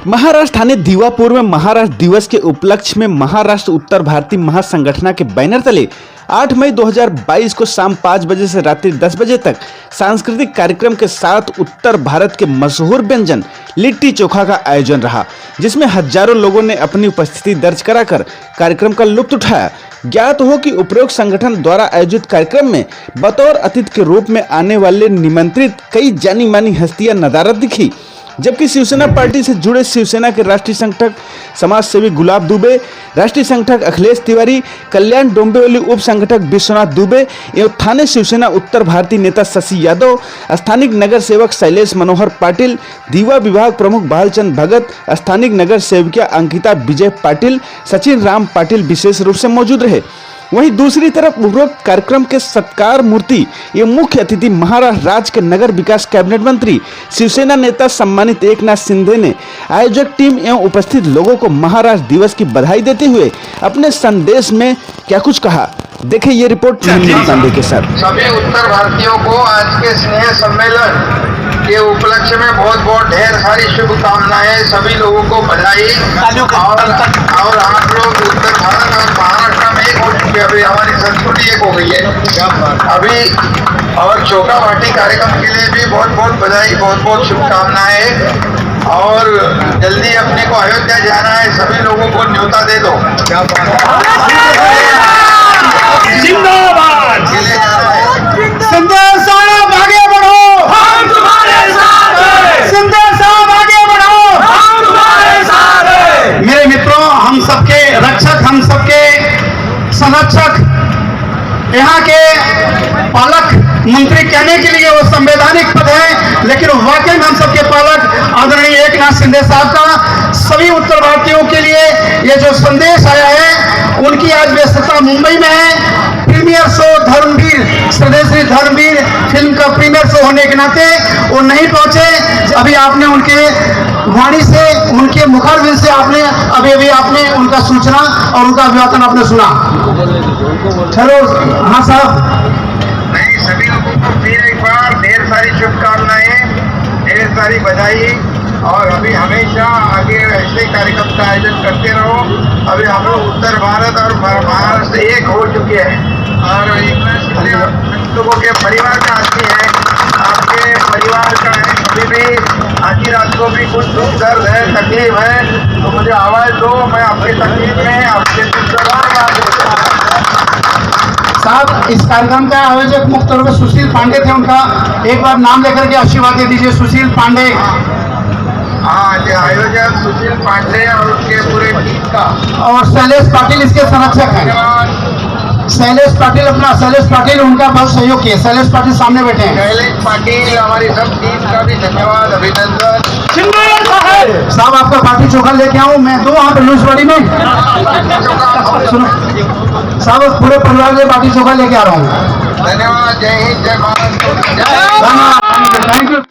महाराष्ट्र ने दीवापुर में महाराष्ट्र दिवस के उपलक्ष्य में महाराष्ट्र उत्तर भारतीय महासंगठना के बैनर तले 8 मई 2022 को शाम 5 बजे से रात्रि 10 बजे तक सांस्कृतिक कार्यक्रम के साथ उत्तर भारत के मशहूर व्यंजन लिट्टी चोखा का आयोजन रहा, जिसमें हजारों लोगों ने अपनी उपस्थिति दर्ज कराकर कार्यक्रम का लुत्फ उठाया। ज्ञात हो कि उपरोक्त संगठन द्वारा आयोजित कार्यक्रम में बतौर अतिथि के रूप में आने वाले निमंत्रित कई जानी मानी हस्तियां नदारद दिखी, जबकि शिवसेना पार्टी से जुड़े शिवसेना के राष्ट्रीय संगठक समाज सेवी गुलाब दुबे, राष्ट्रीय संगठक अखिलेश तिवारी, कल्याण डोंबिवली उप संगठक विश्वनाथ दुबे एवं थाने शिवसेना उत्तर भारतीय नेता शशि यादव, स्थानिक नगर सेवक शैलेश मनोहर पाटिल, दीवा विभाग प्रमुख भालचंद भगत, स्थानिक नगर सेविका अंकिता विजय पाटिल, सचिन राम पाटिल विशेष रूप से मौजूद रहे। वहीं दूसरी तरफ उपरोक्त कार्यक्रम के सत्कार मूर्ति एवं मुख्य अतिथि महाराष्ट्र राज्य के नगर विकास कैबिनेट मंत्री शिवसेना नेता सम्मानित एकनाथ शिंदे ने आयोजक टीम एवं उपस्थित लोगों को महाराष्ट्र दिवस की बधाई देते हुए अपने संदेश में क्या कुछ कहा, देखिए ये रिपोर्ट पांडे के साथ। सभी उत्तर भारतीयों को आज के स्नेह सम्मेलन के उपलक्ष्य में बहुत बहुत ढेर सारी शुभकामनाएं, सभी लोगों को बधाई। और आप लोग उत्तर भारत और महाराष्ट्र में एक हो चुके, अभी हमारी संस्कृति एक हो गई है अभी। और चोखा बाटी कार्यक्रम के लिए भी बहुत बहुत बधाई, बहुत बहुत शुभकामनाएं। और जल्दी अपने को अयोध्या जाना है, सभी लोगों को न्योता दे दो। जिंदाबाद। जिले जाना है। सिंधर साहब आगे बढ़ो, हम तुम्हारे साथ हैं। सिंधर साहब आगे बढ़ो, हम तुम्हारे साथ हैं। मेरे मित्रों, हम सबके रक्षक, हम सबके संरक्षक, यहाँ के पालक मंत्री कहने के लिए वो संवैधानिक पद है, लेकिन वाकई में हम सबके पालक आदरणीय एकनाथ शिंदे साहब का सभी उत्तर भारतीयों के लिए ये जो संदेश आया है, उनकी आज व्यस्तता मुंबई में है। प्रीमियर शो धर्मवीर, स्वदेशी धर्मवीर फिल्म का प्रीमियर शो होने के नाते वो नहीं पहुंचे। अभी आपने उनके वाणी से, उनके मुखारबिंद से आपने अभी आपने उनका सूचना और उनका अभिवादन आपने सुना। चलो हाँ साहब। नहीं, सभी लोगों को फिर एक बार ढेर सारी शुभकामनाएं, ढेर सारी बधाई। और अभी हमेशा आगे ऐसे कार्यक्रम का आयोजन करते रहो। अभी हम लोग उत्तर भारत और महाराष्ट्र एक हो चुके हैं। और एक लोगों के परिवार का आदमी है, आपके परिवार का है। कभी भी आधी रात को भी कुछ दुख दर्द है, तकलीफ है, तो मुझे आवाज़ दो, मैं आपकी तकलीफ में आपके दुख दर्द साहब, इस कार्यक्रम का आयोजक मुख्य रूप से सुशील पांडे थे, उनका एक बार नाम लेकर के आशीर्वाद दे दीजिए। सुशील पांडे। हाँ, जो आयोजक सुशील पांडे और उसके पूरे टीम का। और शैलेश पाटिल इसके संरक्षक हैं। शैलेश पाटिल उनका बहुत सहयोग किया। शैलेश पाटिल सामने बैठे हैं। शैलेश पाटिल हमारी सब टीम का भी धन्यवाद, अभिनंदन। साहब, आपका बाटी चोखा लेके आऊं मैं, दो वहाँ पे लूसवाड़ी में। सुनो साहब, पूरे परिवार के बाटी चोखा लेके आ रहा हूँ। धन्यवाद। जय हिंद, जय भारत। Thank you.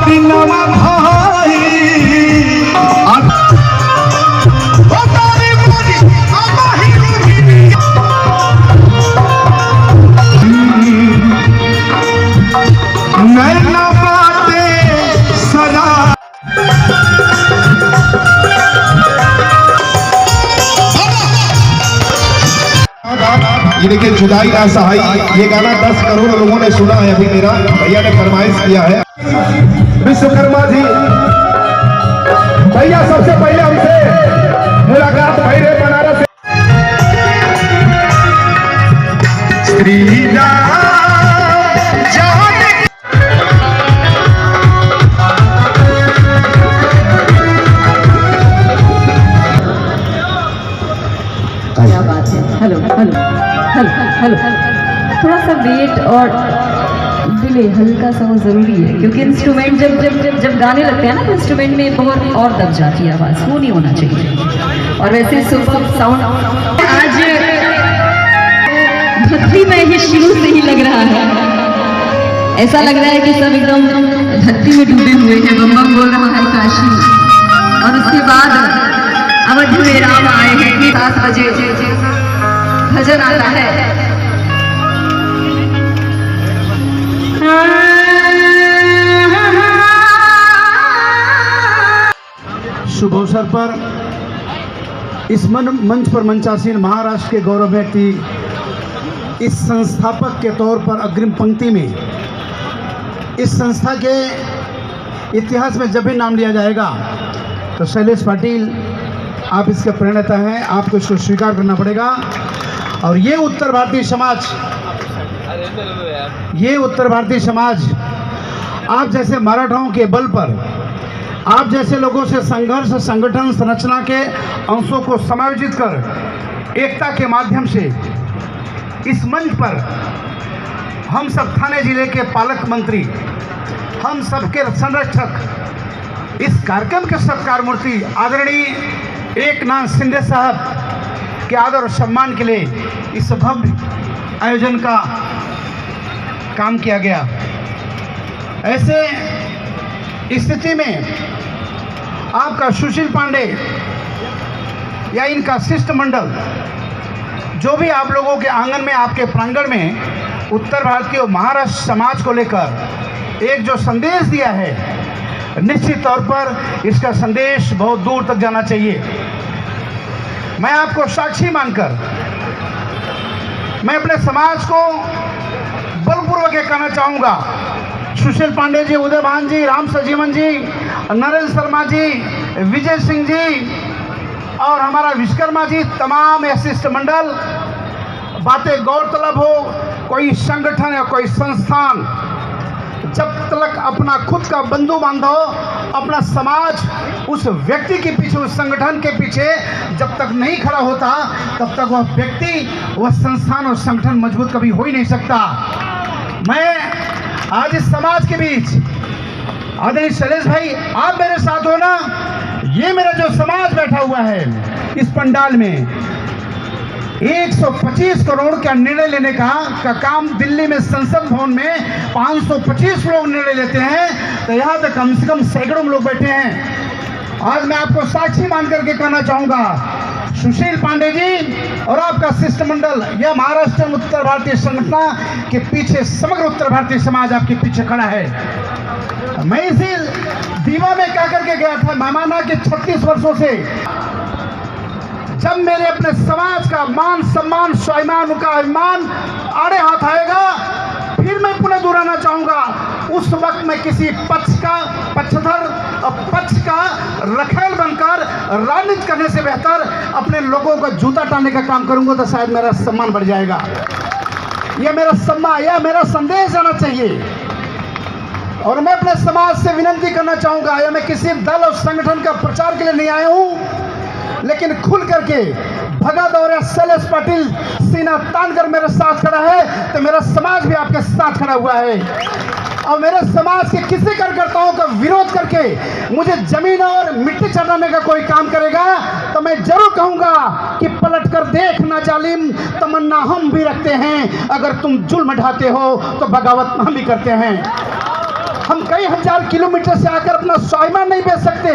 दिनवा भाई ओ तारी मोरी आबाही नैना बाते सदा ये देखिए जुदाई ना सहाय, ये गाना 10 करोड़ लोगों ने सुना है। अभी मेरा भैया ने फरमाइश किया है। विश्वकर्मा जी भैया सबसे पहले हमसे मुलाकात भई रहे बनारस श्री क्या बात है। हेलो हेलो हेलो हेलो थोड़ा सा वेट और डिले हल्का सा वो जरूरी है, क्योंकि इंस्ट्रूमेंट जब गाने लगते हैं ना तो इंस्ट्रूमेंट में बहुत और दब जाती है आवाज़, वो नहीं होना चाहिए। और वैसे सुपर साउंड आज भक्ति में ही शुरू से ही लग रहा है, ऐसा लग रहा है कि सब एकदम भक्ति में डूबे हुए हैं। बम बम बोल रहा है काशी, और उसके बाद अवध में राम आए हैं कि 7 बजे भजन आता है। शुभ अवसर पर इस मंच पर मंचासीन महाराष्ट्र के गौरव व्यक्ति, इस संस्थापक के तौर पर अग्रिम पंक्ति में, इस संस्था के इतिहास में जब भी नाम लिया जाएगा तो शैलेश पाटिल आप इसके प्रणेता हैं, आपको इसको स्वीकार करना पड़ेगा। और ये उत्तर भारतीय समाज आप जैसे मराठाओं के बल पर, आप जैसे लोगों से संघर्ष, संगठन, संरचना के अंशों को समायोजित कर एकता के माध्यम से इस मंच पर हम सब थाने जिले के पालक मंत्री, हम सबके संरक्षक, इस कार्यक्रम के सत्कार मूर्ति आदरणीय एकनाथ शिंदे साहब के आदर और सम्मान के लिए इस भव्य आयोजन का काम किया गया। ऐसे स्थिति में आपका सुशील पांडे या इनका शिष्टमंडल जो भी आप लोगों के आंगन में, आपके प्रांगण में उत्तर भारतीय महाराष्ट्र समाज को लेकर एक जो संदेश दिया है, निश्चित तौर पर इसका संदेश बहुत दूर तक जाना चाहिए। मैं आपको साक्षी मानकर मैं अपने समाज को बलपूर्वक ये कहना चाहूँगा, सुशील पांडे जी, उदय भान जी, राम सजीवन जी, नरेंद्र शर्मा जी, विजय सिंह जी और हमारा विश्वकर्मा जी, तमाम शिष्टमंडल, बातें गौरतलब हो, कोई संगठन या कोई संस्थान जब तक अपना खुद का बंधु बांधव, अपना समाज उस व्यक्ति के पीछे, उस संगठन के पीछे जब तक नहीं खड़ा होता, तब तक वह व्यक्ति, वह संस्थान और संगठन मजबूत कभी हो ही नहीं सकता। मैं आज इस समाज के बीच, आदरणीय शैलेश भाई आप मेरे साथ हो ना, ये मेरा जो समाज बैठा हुआ है इस पंडाल में 125 करोड़ का निर्णय लेने का काम दिल्ली में संसद भवन में 525 लोग निर्णय लेते हैं, तो यहाँ तक कम से कम सैकड़ों लोग बैठे हैं। आज मैं आपको साक्षी मान करके कहना चाहूँगा, सुशील पांडे जी और आपका शिष्टमंडल, यह महाराष्ट्र उत्तर भारतीय संगठन के पीछे समग्र उत्तर भारतीय समाज आपके पीछे खड़ा है। मैं इसी दीवा में कह करके गया था, माना कि 36 वर्षों से जब मेरे अपने समाज का मान सम्मान, स्वाभिमान का अभिमान आड़े हाथ आएगा, फिर मैं पुनः दोहराना चाहूँगा, उस वक्त मैं किसी पक्ष का पक्षधर और पक्ष का रखेल बनकर राजनीति करने से बेहतर अपने लोगों का जूता टालने का काम करूँगा, तो शायद मेरा सम्मान बढ़ जाएगा। यह मेरा सम्मान, यह मेरा संदेश आना चाहिए। और मैं अपने समाज से विनती करना चाहूँगा, यह मैं किसी दल और संगठन का प्रचार के लिए नहीं आया हूँ, लेकिन खुल करके भगत और शैलेश पाटिल सीना तान कर मेरे साथ खड़ा है, तो मेरा समाज भी आपके साथ खड़ा हुआ है। और मेरे समाज के किसी कार्यकर्ताओं का विरोध करके मुझे जमीन और मिट्टी चढ़ाने का कोई काम करेगा, तो मैं जरूर कहूंगा कि पलट कर देख ना जालिम, तमन्ना हम भी रखते हैं, अगर तुम जुल्म ढाते हो तो बगावत हम भी करते हैं। हम कई हजार किलोमीटर से आकर अपना स्वाभिमान नहीं बेच सकते।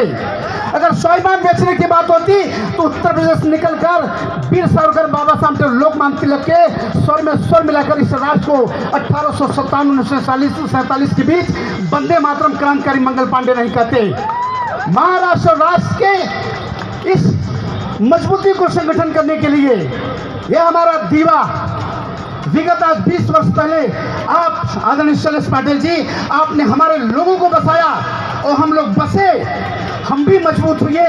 अगर स्वाभिमान बेचने की बात होती तो उत्तर प्रदेश निकलकर वीर सावरकर, बाबा साहब लोकमान्य तिलक के स्वर में स्वर मिलाकर इस राष्ट्र को 1857-1947 के बीच वंदे मातरम क्रांतिकारी मंगल पांडे नहीं कहते। महाराष्ट्र राष्ट्र के इस मजबूती को संगठन करने के लिए यह हमारा दीवा विगत आज 20 वर्ष पहले आप आदरणीय शैलेश पाटिल जी, आपने हमारे लोगों को बसाया और हम लोग बसे, हम भी मजबूत हुए,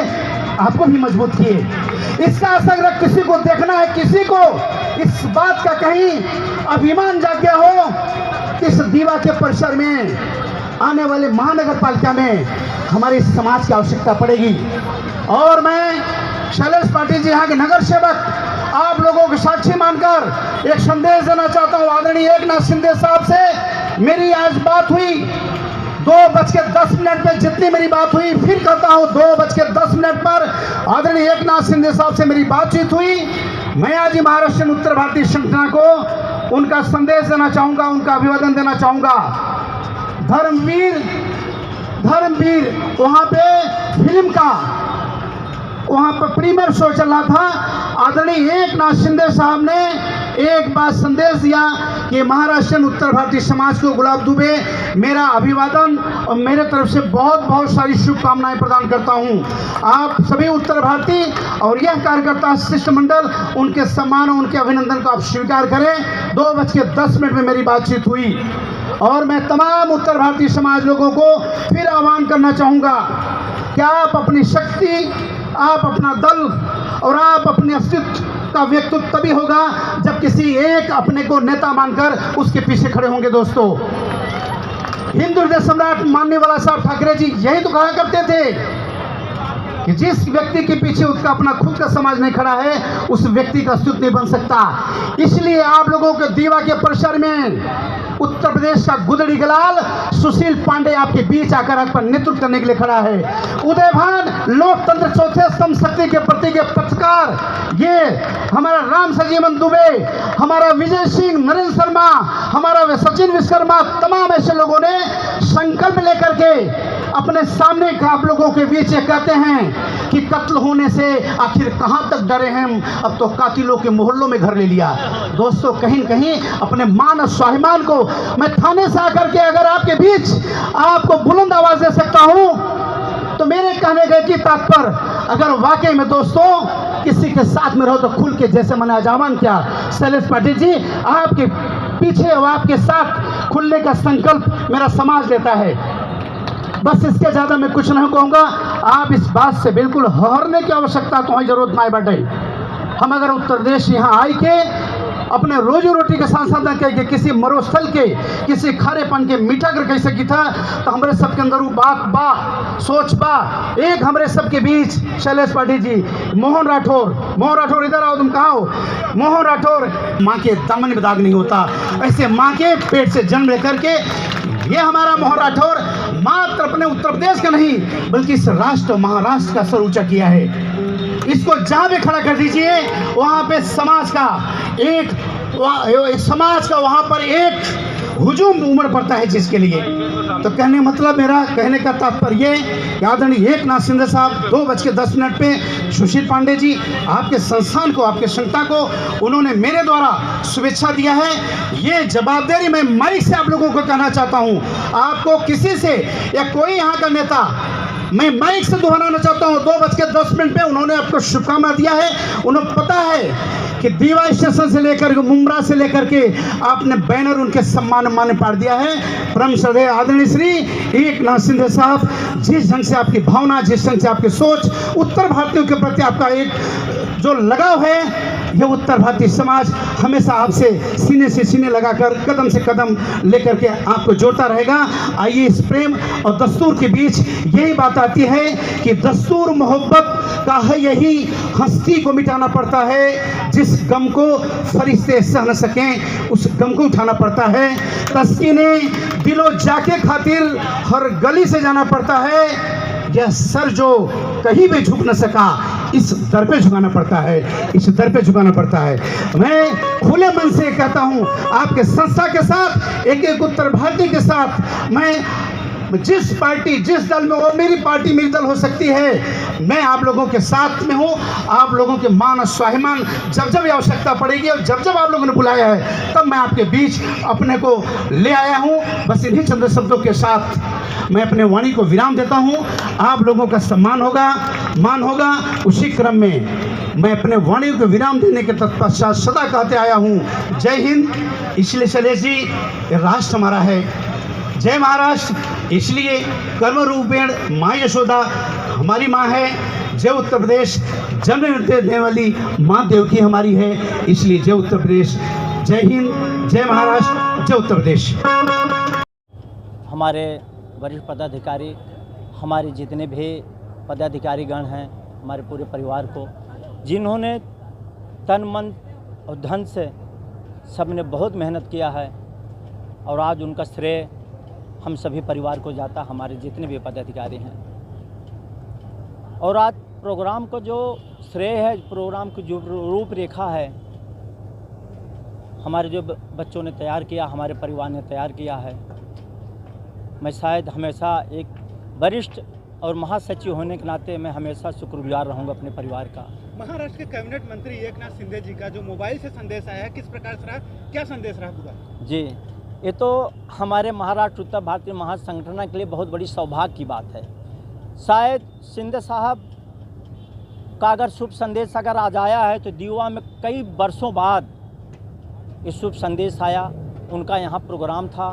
आपको भी मजबूत किए। इसका असर अगर किसी को देखना है, किसी को इस बात का कहीं अभिमान जाग गया हो कि इस दीवा के परिसर में आने वाले महानगर पालिका में हमारे समाज की आवश्यकता पड़ेगी। और मैं शैलेश पाटिल जी यहाँ के नगर सेवक आप लोगों को साक्षी मानकर एक संदेश देना चाहता हूँ। आदरणीय एकनाथ शिंदे साहब से मेरी आज बात हुई 2:10 पे, जितनी मेरी बात हुई फिर कहता हूँ 2:10 पर आदरणीय एकनाथ शिंदे साहब से मेरी बातचीत हुई। मैं आज ही महाराष्ट्र उत्तर भारतीय संगठन को उनका संदेश देना चाहूँगा, उनका अभिवादन देना चाहूँगा। धर्मवीर वहाँ पे फिल्म का वहाँ पर प्रीमियर शो चल रहा था। आदरणीय एकनाथ शिंदे साहब ने एक बात संदेश दिया कि महाराष्ट्र उत्तर भारतीय समाज को गुलाब दुबे मेरा अभिवादन और मेरे तरफ से बहुत बहुत सारी शुभकामनाएं प्रदान करता हूं। आप सभी उत्तर भारतीय और यह कार्यकर्ता शिष्टमंडल उनके सम्मान और उनके अभिनंदन को आप स्वीकार करें। 2:10 में मेरी बातचीत हुई और मैं तमाम उत्तर भारतीय समाज लोगों को फिर आह्वान करना चाहूँगा कि आप अपनी शक्ति, आप अपना दल और आप अपने अस्तित्व का व्यक्तित्व तभी होगा जब किसी एक अपने को नेता मानकर उसके पीछे खड़े होंगे। दोस्तों, हिंदू हृदय सम्राट मानने वाला साहब ठाकरे जी यही तो कहा करते थे कि जिस व्यक्ति के पीछे उसका अपना खुद का समाज नहीं खड़ा है उस व्यक्ति का अस्तित्व नहीं बन सकता। इसलिए आप लोगों के दीवा के परिसर में उत्तर प्रदेश का गुदड़ी गलाल सुशील पांडे आपके बीच आकर आपका नेतृत्व करने के लिए खड़ा है। उदयभान लोकतंत्र चौथे स्तंभ शक्ति के प्रति के पत्रकार ये हमारा राम सजीवन दुबे, हमारा विजय सिंह, नरेंद्र शर्मा, हमारा सचिन विश्वकर्मा, तमाम ऐसे लोगों ने संकल्प लेकर के अपने सामने का आप लोगों के बीच ये कहते हैं कि कत्ल होने से आखिर कहां तक डरे हैं, अब तो कातिलों के मोहल्लों में घर ले लिया। दोस्तों, कहीं न कहीं अपने मान और स्वाभिमान को मैं थाने से आकर के अगर आपके बीच आपको बुलंद आवाज दे सकता हूं तो मेरे कहने गए कि तात्पर्य अगर वाकई में दोस्तों किसी के साथ में रहो तो खुल के, जैसे मैंने आज आह्वान किया शैलेश पाटिल जी, आपके पीछे और आपके साथ खुलने का संकल्प मेरा समाज लेता है। बस इसके ज़्यादा मैं कुछ नहीं कहूँगा। आप इस बात से बिल्कुल हरने की आवश्यकता तो जरूरत नहीं बाटे। हम अगर उत्तर प्रदेश यहाँ आई के अपने रोजी रोटी के साथ साथ कह के किसी मरुस्थल के किसी खारेपन के मीठा कर कह सकी था तो हमारे सबके अंदर वो बात बा सोच बा। एक हमारे सबके बीच शैलेश पाटिल जी, मोहन राठौर इधर आओ, तुम कहाँ हो? मोहन राठौर, माँ के दामन में दाग नहीं होता, ऐसे माँ के पेट से जन्म लेकर के ये हमारा मोहन राठौर मात्र अपने उत्तर प्रदेश का नहीं बल्कि इस राष्ट्र महाराष्ट्र का सर ऊंचा किया है। इसको जहां भी खड़ा कर दीजिए वहां पे समाज का वहां पर एक हुजूम उमड़ पड़ता है जिसके लिए। तो कहने मतलब मेरा कहने का तात्पर्य ये आदरणीय एकनाथ शिंदे साहब 2:10 पे सुशील पांडे जी आपके संस्थान को, आपके संस्था को उन्होंने मेरे द्वारा शुभेच्छा दिया है। ये जवाबदारी मैं माइक से आप लोगों को कहना चाहता हूँ। आपको किसी से या कोई यहाँ का नेता मैं माइक से दोहराना चाहता हूँ, 2:10 पे उन्होंने आपको शुभकामना दिया है। उन्हें पता है कि दीवा स्टेशन से लेकर के मुमरा से लेकर के आपने बैनर उनके सम्मान में पाड़ दिया है। परम श्रद्धेय आदरणीय श्री एकनाथ शिंदे साहब, जिस ढंग से आपकी भावना, जिस ढंग से आपकी सोच उत्तर भारतीयों के प्रति आपका एक जो लगाव है, यह उत्तर भारतीय समाज हमेशा आपसे सीने से सीने लगाकर कदम से कदम लेकर के आपको जोड़ता रहेगा। आइए इस प्रेम और दस्तूर के बीच यही बात आती है कि दस्तूर मोहब्बत का है यही, हस्ती को मिटाना पड़ता है, जिस गम को फरिश्ते सह न सकें उस गम को उठाना पड़ता है। तस्कीने दिलो जाके खातिर हर गली से जाना पड़ता है, यह सर जो कहीं भी झुक न सका इस दर पे झुकाना पड़ता है, इस दर पे झुकाना पड़ता है। मैं खुले मन से कहता हूं आपके संस्था के साथ, एक एक उत्तर भारतीय के साथ मैं जिस पार्टी जिस दल में हो, मेरी पार्टी मेरी दल हो सकती है, मैं आप लोगों के साथ में हूँ। आप लोगों के मान और स्वाभिमान जब जब आवश्यकता पड़ेगी और जब जब आप लोगों ने बुलाया है, तब मैं आपके बीच अपने को ले आया हूँ। बस इन्हीं चंद शब्दों के साथ मैं अपने वाणी को विराम देता हूँ। आप लोगों का सम्मान होगा, मान होगा। उसी क्रम में मैं अपने वाणी को विराम देने के तत्पश्चात सदा कहते आया हूँ, जय हिंद। इसलिए शैलेश जी, ये राष्ट्र हमारा है, जय महाराष्ट्र। इसलिए कर्म रूपेण माँ यशोदा हमारी माँ है, जय उत्तर प्रदेश। जन्म देने वाली माँ देवकी हमारी है, इसलिए जय उत्तर प्रदेश। जय हिंद, जय महाराष्ट्र, जय उत्तर प्रदेश। हमारे वरिष्ठ पदाधिकारी, हमारे जितने भी पदाधिकारीगण हैं, हमारे पूरे परिवार को, जिन्होंने तन मन और धन से सबने बहुत मेहनत किया है, और आज उनका श्रेय हम सभी परिवार को जाता, हमारे जितने भी पदाधिकारी हैं। और आज प्रोग्राम को जो श्रेय है, प्रोग्राम की जो रूपरेखा है, हमारे जो बच्चों ने तैयार किया, हमारे परिवार ने तैयार किया है। मैं शायद हमेशा एक वरिष्ठ और महासचिव होने के नाते मैं हमेशा शुक्रगुजार रहूँगा अपने परिवार का। महाराष्ट्र के कैबिनेट मंत्री एकनाथ शिंदे जी का जो मोबाइल से संदेश आया है, किस प्रकार से रहा, क्या संदेश रहा पूरा? जी, ये तो हमारे महाराष्ट्र उत्तर भारतीय महासंगठन के लिए बहुत बड़ी सौभाग्य की बात है। शायद शिंदे साहब का अगर शुभ संदेश अगर आज आया है, तो दीवा में कई वर्षों बाद ये शुभ संदेश आया। उनका यहाँ प्रोग्राम था,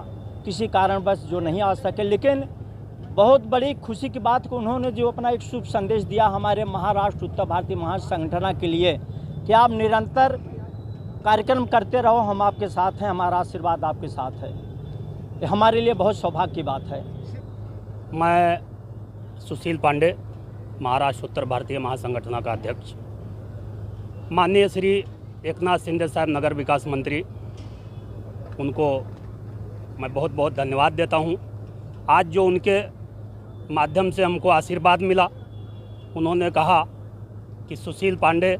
किसी कारणवश जो नहीं आ सके, लेकिन बहुत बड़ी खुशी की बात कि उन्होंने जो अपना एक शुभ संदेश दिया हमारे महाराष्ट्र उत्तर भारतीय महासंगठन के लिए कि आप निरंतर कार्यक्रम करते रहो, हम आपके साथ हैं, हमारा आशीर्वाद आपके साथ है। ये हमारे लिए बहुत सौभाग्य की बात है। मैं सुशील पांडे, महाराष्ट्र उत्तर भारतीय महासंगठन का अध्यक्ष, माननीय श्री एकनाथ शिंदे साहब नगर विकास मंत्री, उनको मैं बहुत बहुत धन्यवाद देता हूं। आज जो उनके माध्यम से हमको आशीर्वाद मिला, उन्होंने कहा कि सुशील पांडे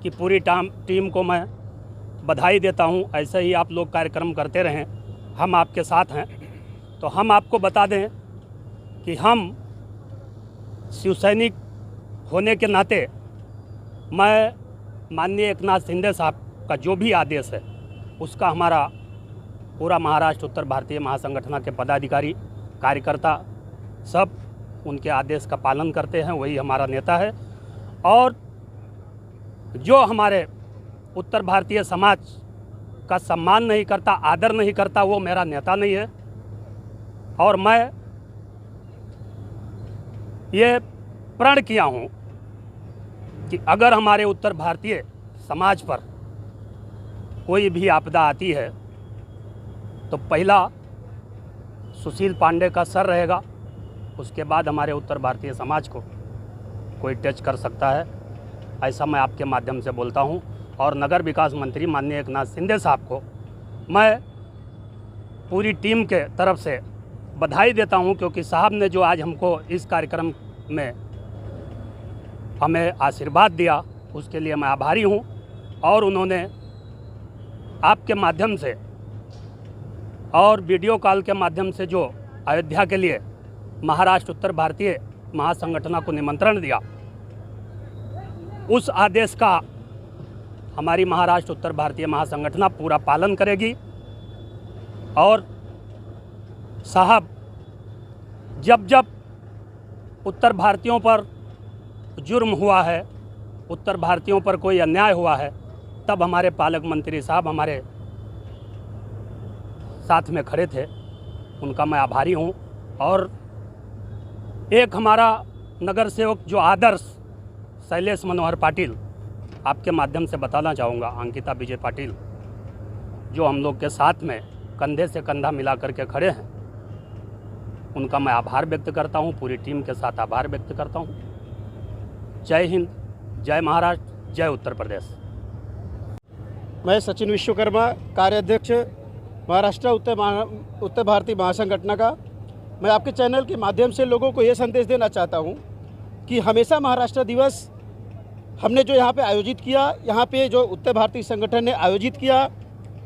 की पूरी टीम को मैं बधाई देता हूं, ऐसे ही आप लोग कार्यक्रम करते रहें, हम आपके साथ हैं। तो हम आपको बता दें कि हम शिव सैनिक होने के नाते मैं माननीय एकनाथ शिंदे साहब का जो भी आदेश है, उसका हमारा पूरा महाराष्ट्र उत्तर भारतीय महासंगठन के पदाधिकारी कार्यकर्ता सब उनके आदेश का पालन करते हैं, वही हमारा नेता है। और जो हमारे उत्तर भारतीय समाज का सम्मान नहीं करता, आदर नहीं करता, वो मेरा नेता नहीं है। और मैं ये प्रण किया हूँ कि अगर हमारे उत्तर भारतीय समाज पर कोई भी आपदा आती है, तो पहला सुशील पांडे का सर रहेगा, उसके बाद हमारे उत्तर भारतीय समाज को कोई टच कर सकता है, ऐसा मैं आपके माध्यम से बोलता हूं। और नगर विकास मंत्री माननीय एकनाथ शिंदे साहब को मैं पूरी टीम के तरफ से बधाई देता हूं, क्योंकि साहब ने जो आज हमको इस कार्यक्रम में हमें आशीर्वाद दिया, उसके लिए मैं आभारी हूं। और उन्होंने आपके माध्यम से और वीडियो कॉल के माध्यम से जो अयोध्या के लिए महाराष्ट्र उत्तर भारतीय महासंगठन को निमंत्रण दिया, उस आदेश का हमारी महाराष्ट्र उत्तर भारतीय महासंगठन पूरा पालन करेगी। और साहब जब जब उत्तर भारतीयों पर जुर्म हुआ है, उत्तर भारतीयों पर कोई अन्याय हुआ है, तब हमारे पालक मंत्री साहब हमारे साथ में खड़े थे, उनका मैं आभारी हूं। और एक हमारा नगर सेवक जो आदर्श शैलेश मनोहर पाटिल, आपके माध्यम से बताना चाहूँगा, अंकिता विजय पाटिल, जो हम लोग के साथ में कंधे से कंधा मिला करके खड़े हैं, उनका मैं आभार व्यक्त करता हूं, पूरी टीम के साथ आभार व्यक्त करता हूं। जय हिंद, जय महाराष्ट्र, जय उत्तर प्रदेश। मैं सचिन विश्वकर्मा, कार्याध्यक्ष महाराष्ट्र उत्तर भारतीय महासंगठन का। मैं आपके चैनल के माध्यम से लोगों को ये संदेश देना चाहता हूँ कि हमेशा महाराष्ट्र दिवस हमने जो यहाँ पे आयोजित किया, यहाँ पे जो उत्तर भारतीय संगठन ने आयोजित किया,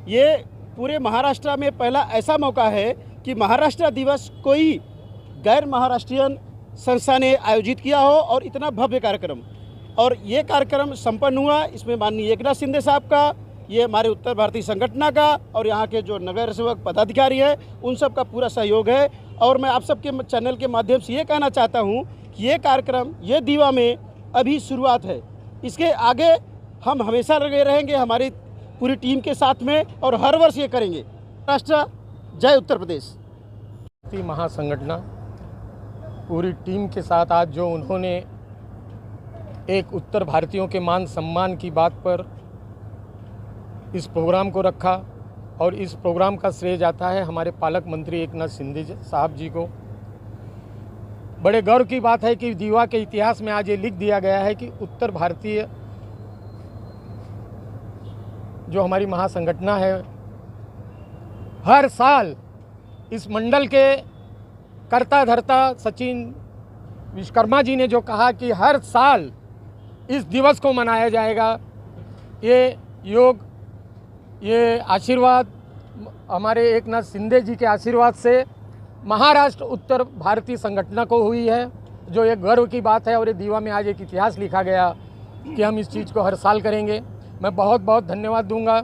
ये पूरे महाराष्ट्र में पहला ऐसा मौका है कि महाराष्ट्र दिवस कोई गैर महाराष्ट्रीयन संस्था ने आयोजित किया हो और इतना भव्य कार्यक्रम। और ये कार्यक्रम संपन्न हुआ, इसमें माननीय एकनाथ शिंदे साहब का, ये हमारे उत्तर भारतीय संगठन का और यहाँ के जो नगर सेवक पदाधिकारी हैं उन सब का पूरा सहयोग है। और मैं आप सबके चैनल के माध्यम से ये कहना चाहता हूँ कि ये कार्यक्रम ये दीवा में अभी शुरुआत है, इसके आगे हम हमेशा लगे रहेंगे हमारी पूरी टीम के साथ में और हर वर्ष ये करेंगे। राष्ट्र जय उत्तर प्रदेश। महासंगठन पूरी टीम के साथ आज जो उन्होंने एक उत्तर भारतीयों के मान सम्मान की बात पर इस प्रोग्राम को रखा, और इस प्रोग्राम का श्रेय जाता है हमारे पालक मंत्री एकनाथ शिंदे साहब जी को। बड़े गर्व की बात है कि दीवा के इतिहास में आज ये लिख दिया गया है कि उत्तर भारतीय जो हमारी महासंगठना है, हर साल इस मंडल के कर्ता धर्ता सचिन विश्वकर्मा जी ने जो कहा कि हर साल इस दिवस को मनाया जाएगा, ये योग, ये आशीर्वाद हमारे एकनाथ शिंदे जी के आशीर्वाद से महाराष्ट्र उत्तर भारतीय संगठन को हुई है, जो एक गर्व की बात है। और ये दीवा में आज एक इतिहास लिखा गया कि हम इस चीज़ को हर साल करेंगे। मैं बहुत बहुत धन्यवाद दूंगा